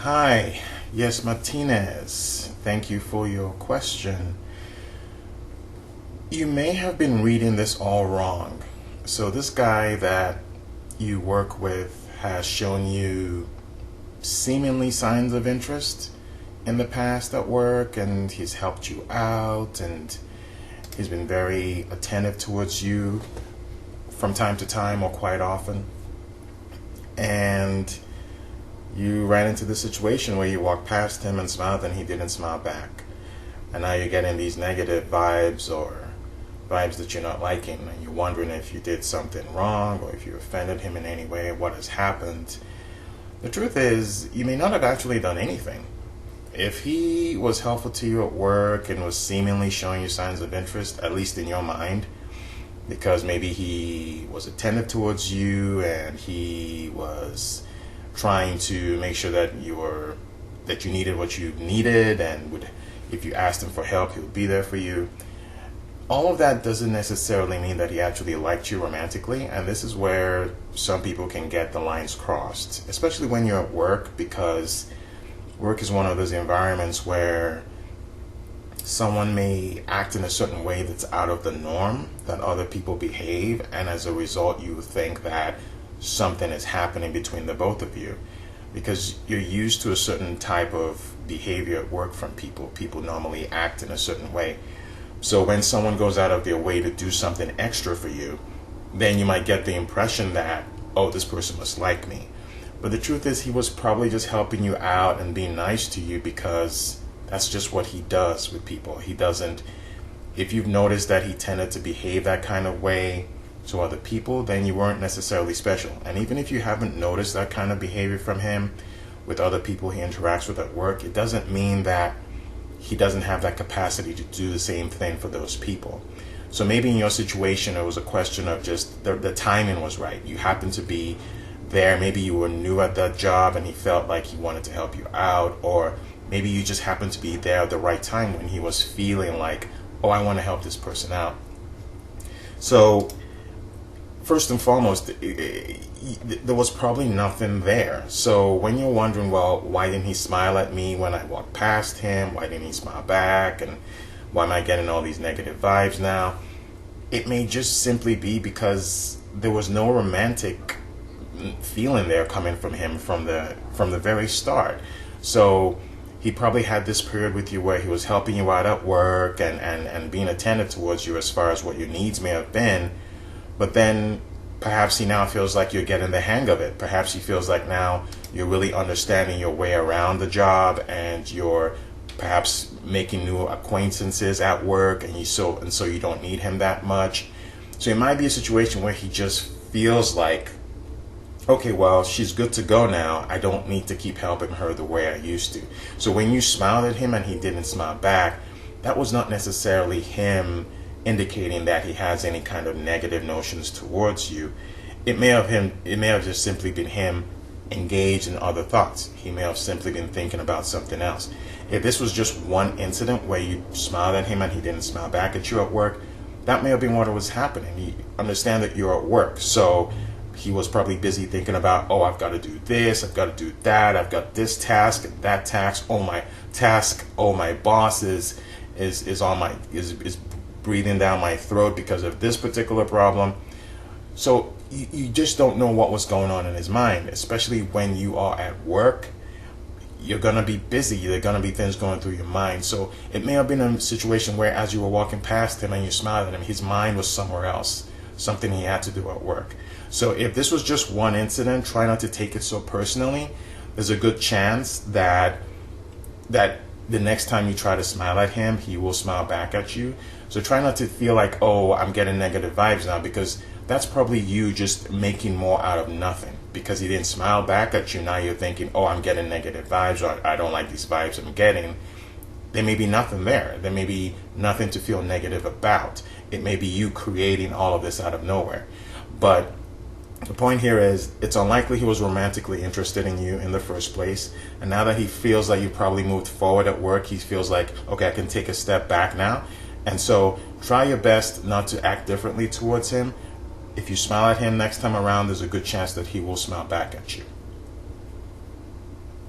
Hi, yes, Martinez. Thank you for your question. You may have been reading this all wrong. So, this guy that you work with has shown you seemingly signs of interest in the past at work, and he's helped you out, and he's been very attentive towards you from time to time or quite often. And you ran into the situation where you walked past him and smiled and he didn't smile back. And now you're getting these negative vibes or vibes that you're not liking, and you're wondering if you did something wrong or if you offended him in any way, what has happened. The truth is, you may not have actually done anything. If he was helpful to you at work and was seemingly showing you signs of interest, at least in your mind, because maybe he was attentive towards you and he was trying to make sure that you needed what you needed, and would, if you asked him for help, he would be there for you. All of that doesn't necessarily mean that he actually liked you romantically, and this is where some people can get the lines crossed, especially when you're at work, because work is one of those environments where someone may act in a certain way that's out of the norm that other people behave, and as a result you think that something is happening between the both of you because you're used to a certain type of behavior at work from people. People normally act in a certain way. So when someone goes out of their way to do something extra for you, then you might get the impression that, oh, this person must like me. But the truth is, he was probably just helping you out and being nice to you because that's just what he does with people. He doesn't, if you've noticed that he tended to behave that kind of way to other people, then you weren't necessarily special. And even if you haven't noticed that kind of behavior from him with other people he interacts with at work, it doesn't mean that he doesn't have that capacity to do the same thing for those people. So maybe in your situation, it was a question of just the timing was right. You happened to be there. Maybe you were new at that job and he felt like he wanted to help you out, or maybe you just happened to be there at the right time when he was feeling like, oh, I want to help this person out. So first and foremost, there was probably nothing there. So when you're wondering, well, why didn't he smile at me when I walked past him? Why didn't he smile back? And why am I getting all these negative vibes now? It may just simply be because there was no romantic feeling there coming from him from the very start. So he probably had this period with you where he was helping you out at work and being attentive towards you as far as what your needs may have been. But then perhaps he now feels like you're getting the hang of it. Perhaps he feels like now you're really understanding your way around the job, and you're perhaps making new acquaintances at work, and so you don't need him that much. So it might be a situation where he just feels like, okay, well, she's good to go now. I don't need to keep helping her the way I used to. So when you smiled at him and he didn't smile back, that was not necessarily him indicating that he has any kind of negative notions towards you. It may have just simply been him engaged in other thoughts. He may have simply been thinking about something else. If this was just one incident where you smiled at him and he didn't smile back at you at work, that may have been what was happening. You understand that you're at work, so he was probably busy thinking about, oh, I've got to do this, I've got to do that, I've got this task and that task. Oh, my boss is breathing down my throat because of this particular problem. So you just don't know what was going on in his mind, especially when you are at work. You're going to be busy. There are going to be things going through your mind. So it may have been a situation where as you were walking past him and you smiled at him, his mind was somewhere else, something he had to do at work. So if this was just one incident, try not to take it so personally. There's a good chance that the next time you try to smile at him, he will smile back at you. So try not to feel like, oh, I'm getting negative vibes now, because that's probably you just making more out of nothing. Because he didn't smile back at you, now you're thinking, oh, I'm getting negative vibes, or I don't like these vibes I'm getting. There may be nothing there. There may be nothing to feel negative about. It may be you creating all of this out of nowhere. But the point here is, it's unlikely he was romantically interested in you in the first place. And now that he feels like you probably moved forward at work, he feels like, okay, I can take a step back now. And so try your best not to act differently towards him. If you smile at him next time around, there's a good chance that he will smile back at you.